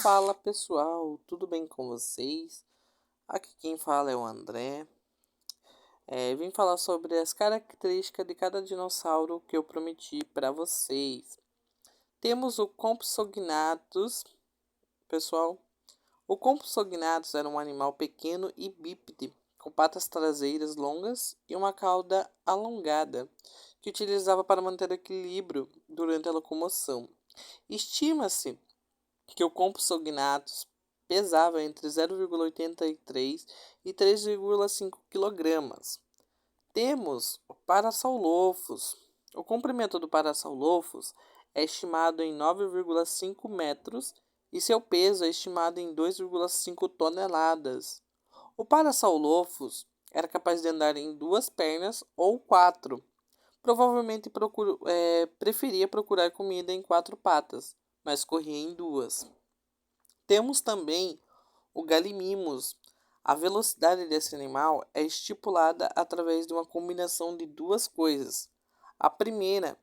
Fala pessoal, tudo bem com vocês? Aqui quem fala é o André. Vim falar sobre as características de cada dinossauro que eu prometi para vocês. Temos o Compsognathus, pessoal. O Compsognathus era um animal pequeno e bípede, com patas traseiras longas e uma cauda alongada, que utilizava para manter equilíbrio durante a locomoção. Estima-se que o Compsognathus pesava entre 0,83 e 3,5 kg. Temos o Parasaurolophus. O comprimento do Parasaurolophus é estimado em 9,5 metros e seu peso é estimado em 2,5 toneladas. O Parasaurolophus era capaz de andar em duas pernas ou quatro. Provavelmente preferia procurar comida em quatro patas, mas corria em duas. Temos também o Gallimimus. A velocidade desse animal é estipulada através de uma combinação de duas coisas. A primeira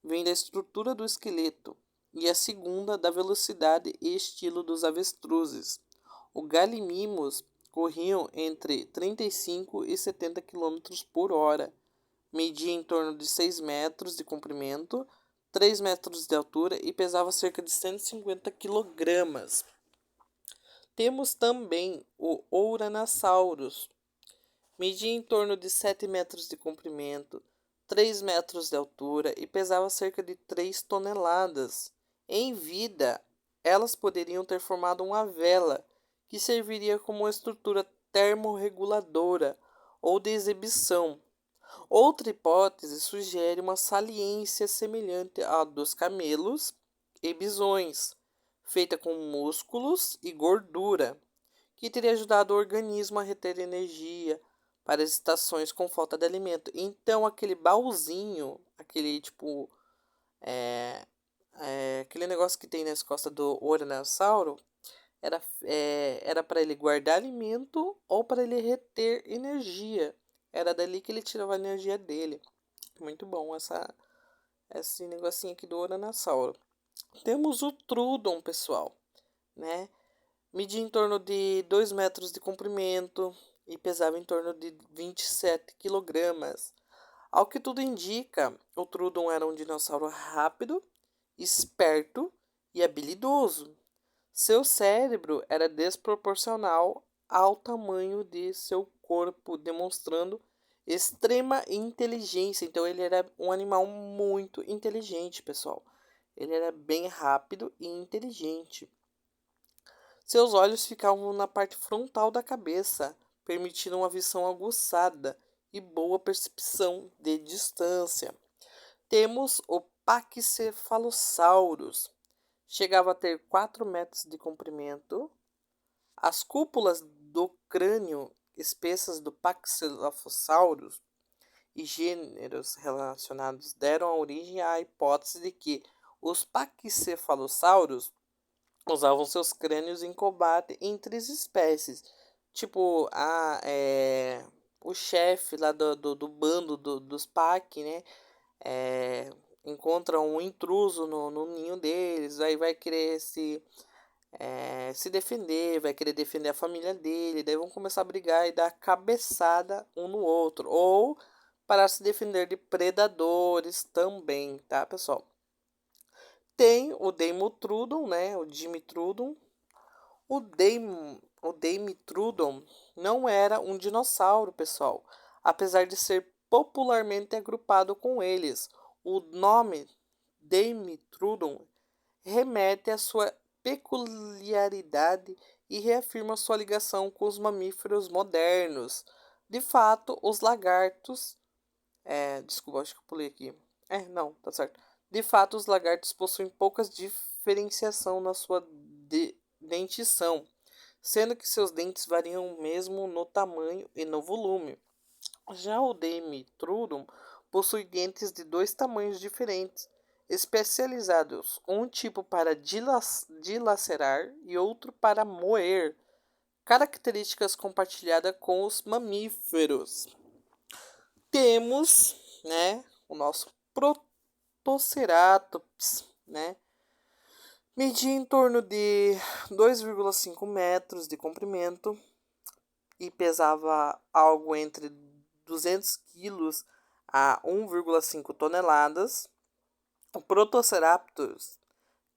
vem da estrutura do esqueleto e a segunda da velocidade e estilo dos avestruzes. O Gallimimus corriam entre 35 e 70 km por hora, media em torno de 6 metros de comprimento, 3 metros de altura e pesava cerca de 150 kg. Temos também o Ouranosaurus. Media em torno de 7 metros de comprimento, 3 metros de altura e pesava cerca de 3 toneladas. Em vida, elas poderiam ter formado uma vela, que serviria como uma estrutura termorreguladora ou de exibição. Outra hipótese sugere uma saliência semelhante à dos camelos e bisões, feita com músculos e gordura, que teria ajudado o organismo a reter energia para as estações com falta de alimento. Então, aquele baúzinho, aquele tipo, aquele negócio que tem nas costas do Oranossauro, era para ele guardar alimento ou para ele reter energia. Era dali que ele tirava a energia dele. Muito bom esse negocinho aqui do Oranossauro. Temos o Trudon, pessoal, né? Media em torno de 2 metros de comprimento e pesava em torno de 27 quilogramas. Ao que tudo indica, o Trudon era um dinossauro rápido, esperto e habilidoso. Seu cérebro era desproporcional ao tamanho de seu corpo, demonstrando extrema inteligência. Então, ele era um animal muito inteligente, pessoal. Ele era bem rápido e inteligente. Seus olhos ficavam na parte frontal da cabeça, permitindo uma visão aguçada e boa percepção de distância. Temos o Pachycephalosaurus. Chegava a ter 4 metros de comprimento. As cúpulas do crânio espessas do Pachycephalosaurus e gêneros relacionados deram origem à hipótese de que os Pachycephalosaurus usavam seus crânios em combate entre as espécies. Tipo, o chefe lá do bando dos Pac, né? É, encontra um intruso no ninho deles, aí vai querer se defender, vai querer defender a família dele, daí vão começar a brigar e dar cabeçada um no outro. Ou para se defender de predadores também, tá, pessoal? Tem o Deimotrudon, né? O Dimetrodon. O Dimetrodon não era um dinossauro, pessoal. Apesar de ser popularmente agrupado com eles. O nome Dimetrodon remete à sua peculiaridade e reafirma sua ligação com os mamíferos modernos. De fato, os lagartos. Desculpa, acho que eu pulei aqui. Não, tá certo. De fato, os lagartos possuem poucas diferenciação na sua dentição, sendo que seus dentes variam mesmo no tamanho e no volume. Já o Dimetrodon possui dentes de dois tamanhos diferentes, especializados, um tipo para dilacerar e outro para moer, características compartilhadas com os mamíferos. Temos, né, o nosso Protoceratops, né? Media em torno de 2,5 metros de comprimento e pesava algo entre 200 quilos a 1,5 toneladas. O Protoceraptus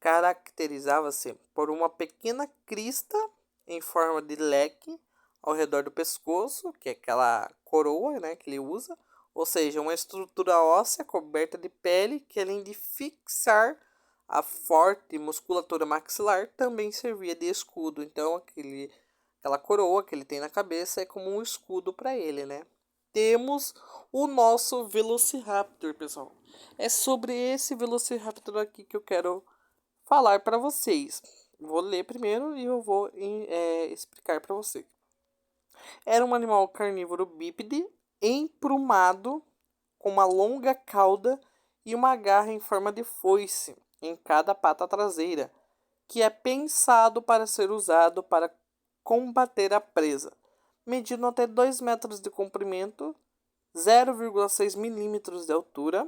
caracterizava-se por uma pequena crista em forma de leque ao redor do pescoço, que é aquela coroa, né, que ele usa, ou seja, uma estrutura óssea coberta de pele que, além de fixar a forte musculatura maxilar, também servia de escudo. Então, aquela coroa que ele tem na cabeça é como um escudo para ele, né? Temos o nosso Velociraptor, pessoal. É sobre esse Velociraptor aqui que eu quero falar para vocês. Vou ler primeiro e eu vou explicar para você. Era um animal carnívoro bípede, emplumado, com uma longa cauda e uma garra em forma de foice em cada pata traseira, que é pensado para ser usado para combater a presa. Medindo até 2 metros de comprimento, 0,6 milímetros de altura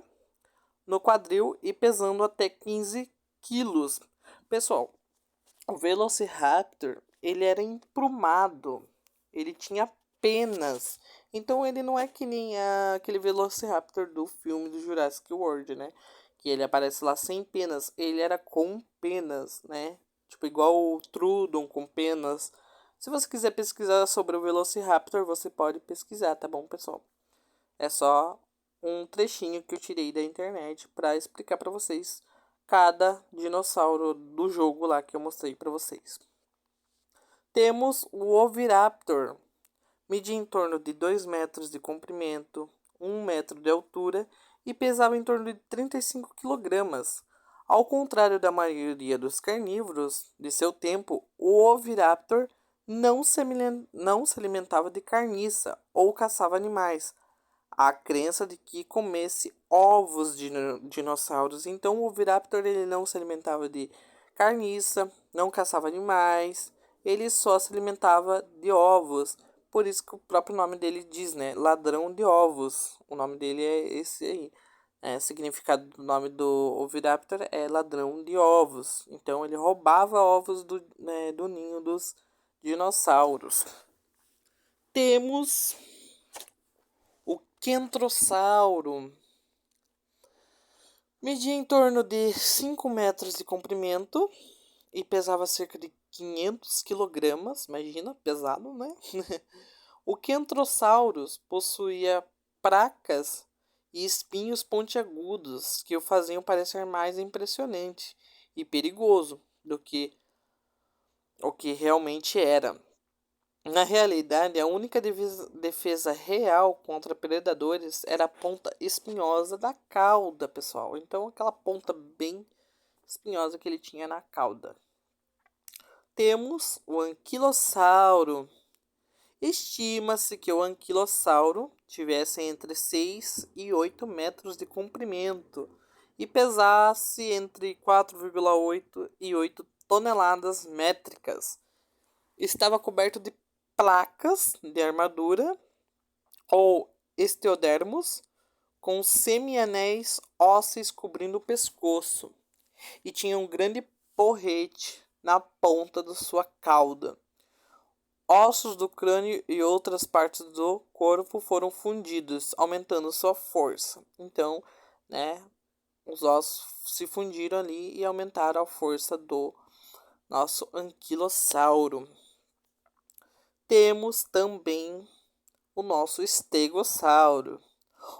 no quadril e pesando até 15 quilos. Pessoal, o Velociraptor, ele era emplumado. Ele tinha penas. Então ele não é que nem aquele Velociraptor do filme do Jurassic World, né? Que ele aparece lá sem penas. Ele era com penas, né? Tipo, igual o Trudon com penas. Se você quiser pesquisar sobre o Velociraptor, você pode pesquisar, tá bom, pessoal? É só um trechinho que eu tirei da internet para explicar para vocês cada dinossauro do jogo lá que eu mostrei para vocês. Temos o Oviraptor, media em torno de 2 metros de comprimento, 1 metro de altura e pesava em torno de 35 quilogramas. Ao contrário da maioria dos carnívoros de seu tempo, o Oviraptor não se alimentava de carniça ou caçava animais. A crença de que comesse ovos de dinossauros. Então o Oviraptor ele não se alimentava de carniça, não caçava animais, ele só se alimentava de ovos. Por isso que o próprio nome dele diz, né? Ladrão de ovos. O nome dele é esse aí. O significado do nome do Oviraptor é ladrão de ovos. Então ele roubava ovos do ninho dos dinossauros. Temos o Kentrossauro. Media em torno de 5 metros de comprimento e pesava cerca de 500 quilogramas. Imagina, pesado, né? O Kentrosaurus possuía placas e espinhos pontiagudos que o faziam parecer mais impressionante e perigoso do que o que realmente era. Na realidade, a única defesa real contra predadores era a ponta espinhosa da cauda, pessoal. Então, aquela ponta bem espinhosa que ele tinha na cauda. Temos o anquilossauro. Estima-se que o anquilossauro tivesse entre 6 e 8 metros de comprimento e pesasse entre 4,8 e 8 toneladas métricas. Estava coberto de placas de armadura ou esteodermos com semianéis ósseos cobrindo o pescoço e tinha um grande porrete na ponta da sua cauda. Ossos do crânio e outras partes do corpo foram fundidos, aumentando sua força. Então, né, os ossos se fundiram ali e aumentaram a força do nosso anquilossauro. Temos também o nosso estegossauro.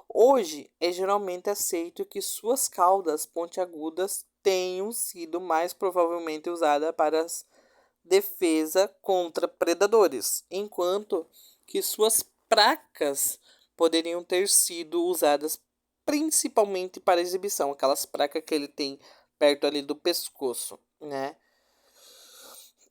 Hoje é geralmente aceito que suas caudas pontiagudas tenham sido mais provavelmente usadas para defesa contra predadores, enquanto que suas placas poderiam ter sido usadas principalmente para exibição, aquelas placas que ele tem perto ali do pescoço, né?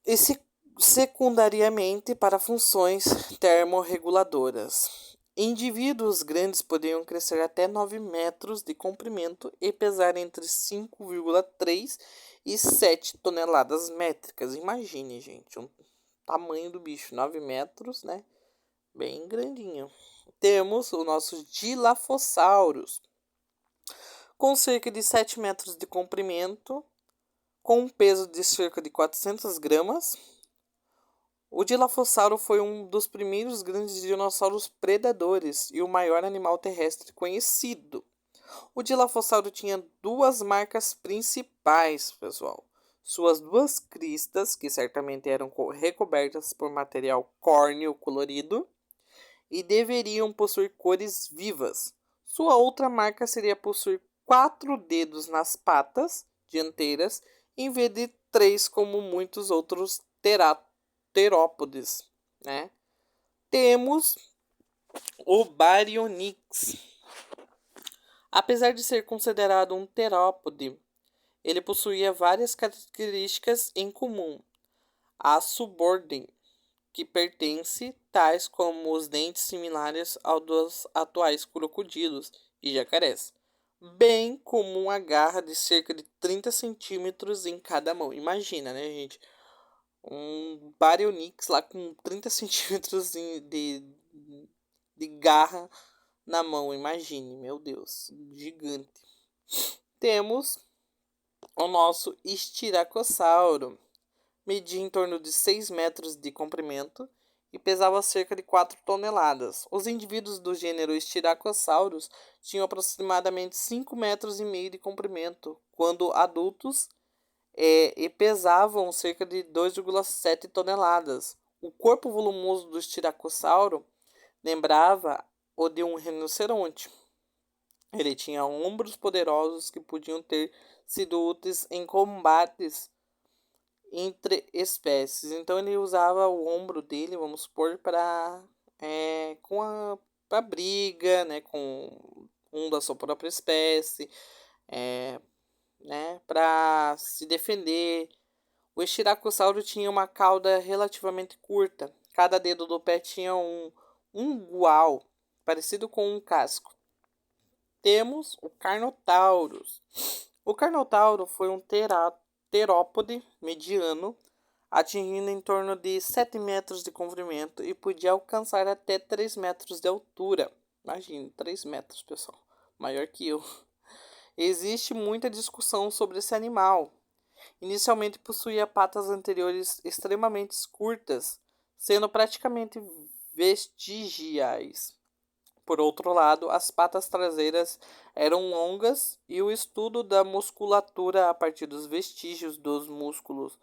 Esse secundariamente para funções termorreguladoras. Indivíduos grandes poderiam crescer até 9 metros de comprimento e pesar entre 5,3 e 7 toneladas métricas. Imagine, gente, o tamanho do bicho, 9 metros, né? Bem grandinho. Temos o nosso Dilophosaurus, com cerca de 7 metros de comprimento, com um peso de cerca de 400 gramas. O Dilophosauro foi um dos primeiros grandes dinossauros predadores e o maior animal terrestre conhecido. O Dilophosauro tinha duas marcas principais, pessoal. Suas duas cristas, que certamente eram recobertas por material córneo colorido, e deveriam possuir cores vivas. Sua outra marca seria possuir 4 dedos nas patas dianteiras, em vez de 3 como muitos outros terópodes, né? Temos o Baryonyx. Apesar de ser considerado um terópode, ele possuía várias características em comum. A subordem, que pertence, tais como os dentes similares aos dos atuais crocodilos e jacarés, bem como uma garra de cerca de 30 centímetros em cada mão. Imagina, né, gente? Um Baryonyx lá com 30 centímetros de garra na mão, imagine, meu Deus, gigante. Temos o nosso Estiracossauro. Media em torno de 6 metros de comprimento e pesava cerca de 4 toneladas. Os indivíduos do gênero Styracosaurus tinham aproximadamente 5 metros e meio de comprimento, quando adultos, e pesavam cerca de 2,7 toneladas. O corpo volumoso do Styracosauro lembrava o de um rinoceronte. Ele tinha ombros poderosos que podiam ter sido úteis em combates entre espécies. Então ele usava o ombro dele, vamos supor, para para briga, né, com um da sua própria espécie, é, né, para se defender. O Estiracossauro tinha uma cauda relativamente curta. Cada dedo do pé tinha um gual, parecido com um casco. Temos o Carnotaurus. O Carnotauro foi um terópode mediano, atingindo em torno de 7 metros de comprimento e podia alcançar até 3 metros de altura. Imagine, 3 metros, pessoal. Maior que eu. Existe muita discussão sobre esse animal. Inicialmente possuía patas anteriores extremamente curtas, sendo praticamente vestigiais. Por outro lado, as patas traseiras eram longas e o estudo da musculatura a partir dos vestígios dos músculos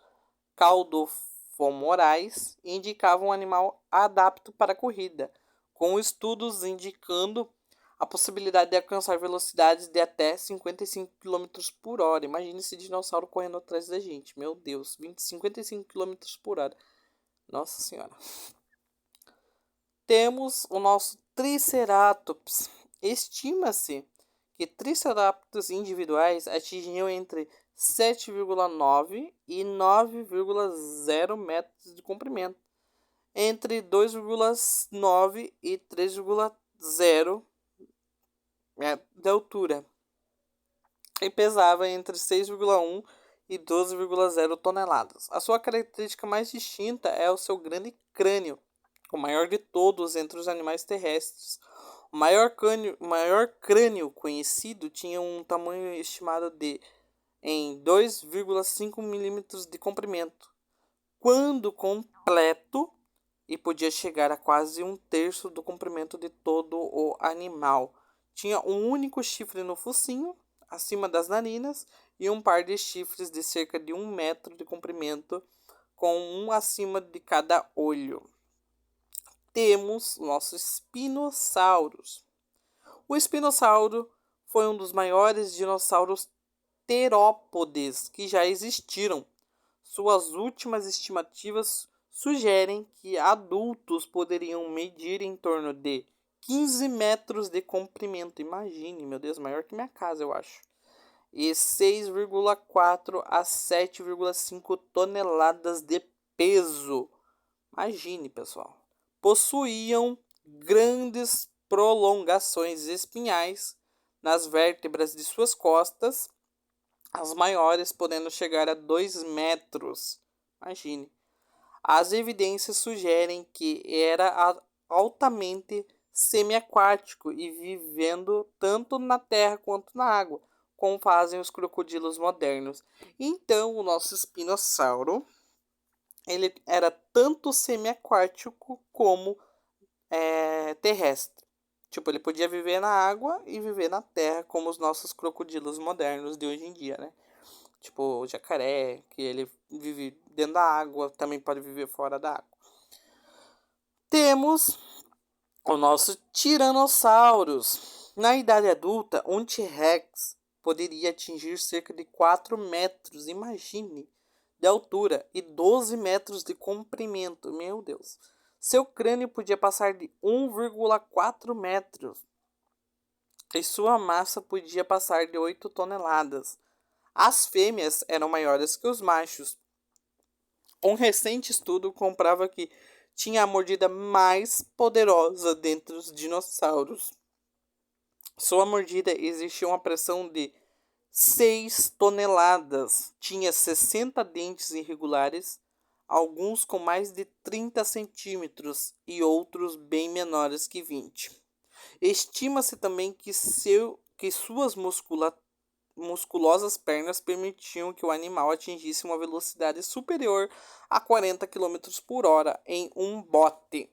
caudofemorais indicava um animal adapto para a corrida, com estudos indicando a possibilidade de alcançar velocidades de até 55 km por hora. Imagine esse dinossauro correndo atrás da gente. Meu Deus, 55 km por hora. Nossa Senhora. Temos o nosso Triceratops. Estima-se que Triceratops individuais atingiam entre 7,9 e 9,0 metros de comprimento, entre 2,9 e 3,0 metros de altura, e pesava entre 6,1 e 12,0 toneladas. A sua característica mais distinta é o seu grande crânio, o maior de todos entre os animais terrestres. O maior crânio conhecido tinha um tamanho estimado de em 2,5 milímetros de comprimento, quando completo, e podia chegar a quase um terço do comprimento de todo o animal. Tinha um único chifre no focinho, acima das narinas, e um par de chifres de cerca de 1 metro de comprimento, com um acima de cada olho. Temos o nosso Spinosaurus. O espinossauro foi um dos maiores dinossauros terópodes que já existiram. Suas últimas estimativas sugerem que adultos poderiam medir em torno de 15 metros de comprimento. Imagine, meu Deus, maior que minha casa, eu acho. E 6,4 a 7,5 toneladas de peso. Imagine, pessoal. Possuíam grandes prolongações espinhais nas vértebras de suas costas, as maiores podendo chegar a 2 metros. Imagine. As evidências sugerem que era altamente semiaquático e vivendo tanto na terra quanto na água, como fazem os crocodilos modernos. Então, o nosso espinossauro, ele era tanto semiaquático como terrestre. Tipo, ele podia viver na água e viver na terra, como os nossos crocodilos modernos de hoje em dia, né? Tipo, o jacaré, que ele vive dentro da água, também pode viver fora da água. Temos o nosso Tiranossauros. Na idade adulta, um T-Rex poderia atingir cerca de 4 metros, imagine, de altura e 12 metros de comprimento. Meu Deus. Seu crânio podia passar de 1,4 metros e sua massa podia passar de 8 toneladas. As fêmeas eram maiores que os machos. Um recente estudo comprova que tinha a mordida mais poderosa dentre os dinossauros. Sua mordida existia uma pressão de 6 toneladas. Tinha 60 dentes irregulares, alguns com mais de 30 centímetros e outros bem menores que 20. Estima-se também que suas musculosas pernas permitiam que o animal atingisse uma velocidade superior a 40 km por hora em um bote.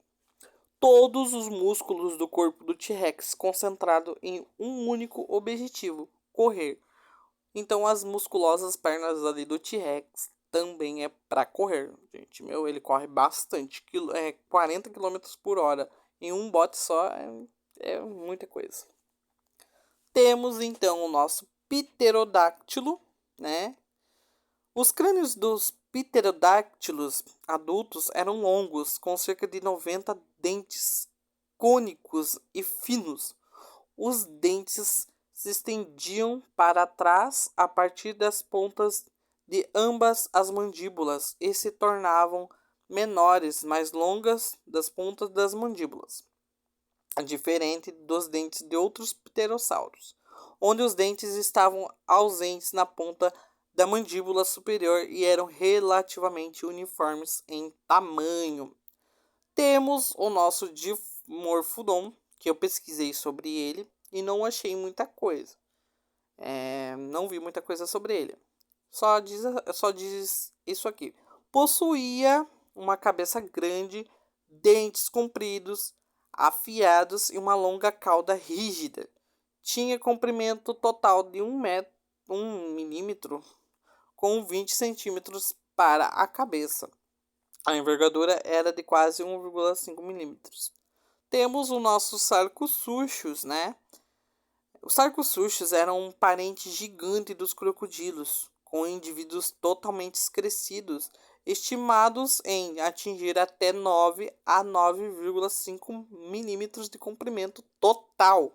Todos os músculos do corpo do T-Rex concentrado em um único objetivo: correr. Então as musculosas pernas ali do T-Rex também é para correr, gente. Meu, ele corre bastante, 40 km por hora em um bote só é muita coisa. Temos então o nosso pterodáctilo, né? Os crânios dos pterodáctilos adultos eram longos, com cerca de 90 dentes cônicos e finos. Os dentes se estendiam para trás a partir das pontas de ambas as mandíbulas e se tornavam menores, mais longas das pontas das mandíbulas, diferente dos dentes de outros pterossauros, onde os dentes estavam ausentes na ponta da mandíbula superior e eram relativamente uniformes em tamanho. Temos o nosso Dimorphodon, que eu pesquisei sobre ele e não achei muita coisa. Não vi muita coisa sobre ele. Só diz isso aqui. Possuía uma cabeça grande, dentes compridos, afiados e uma longa cauda rígida. Tinha comprimento total de 1 milímetro, com 20 centímetros para a cabeça. A envergadura era de quase 1,5 milímetros. Temos o nosso Sarcosuchus, né? Os Sarcosuchus eram um parente gigante dos crocodilos, com indivíduos totalmente crescidos, estimados em atingir até 9 a 9,5 milímetros de comprimento total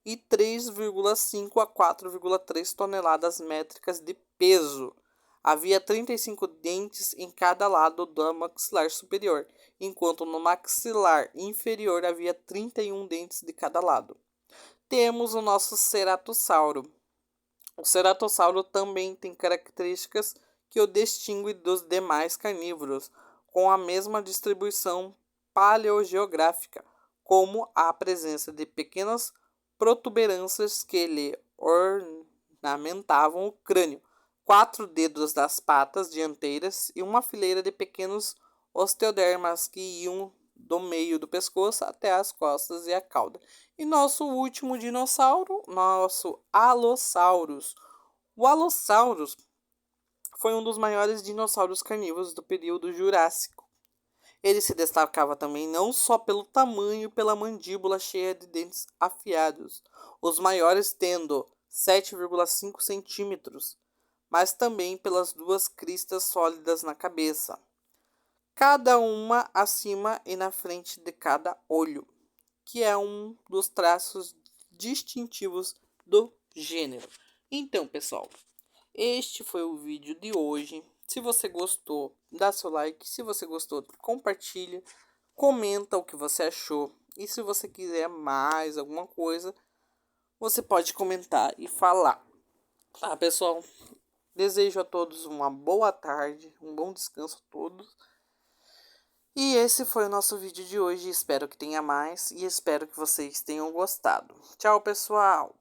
e 3,5 a 4,3 toneladas métricas de peso. Havia 35 dentes em cada lado do maxilar superior, enquanto no maxilar inferior havia 31 dentes de cada lado. Temos o nosso ceratossauro. O ceratossauro também tem características que o distinguem dos demais carnívoros, com a mesma distribuição paleogeográfica, como a presença de pequenas protuberâncias que lhe ornamentavam o crânio, 4 dedos das patas dianteiras e uma fileira de pequenos osteodermas que iam do meio do pescoço até as costas e a cauda. E nosso último dinossauro, nosso Allosaurus. O Allosaurus foi um dos maiores dinossauros carnívoros do período Jurássico. Ele se destacava também não só pelo tamanho e pela mandíbula cheia de dentes afiados, os maiores tendo 7,5 centímetros, mas também pelas 2 cristas sólidas na cabeça, cada uma acima e na frente de cada olho, que é um dos traços distintivos do gênero. Então, pessoal, este foi o vídeo de hoje. Se você gostou, dá seu like. Se você gostou, compartilha, comenta o que você achou. E se você quiser mais alguma coisa, você pode comentar e falar. Tá, pessoal? Desejo a todos uma boa tarde, um bom descanso a todos. E esse foi o nosso vídeo de hoje. Espero que tenha mais e espero que vocês tenham gostado. Tchau, pessoal!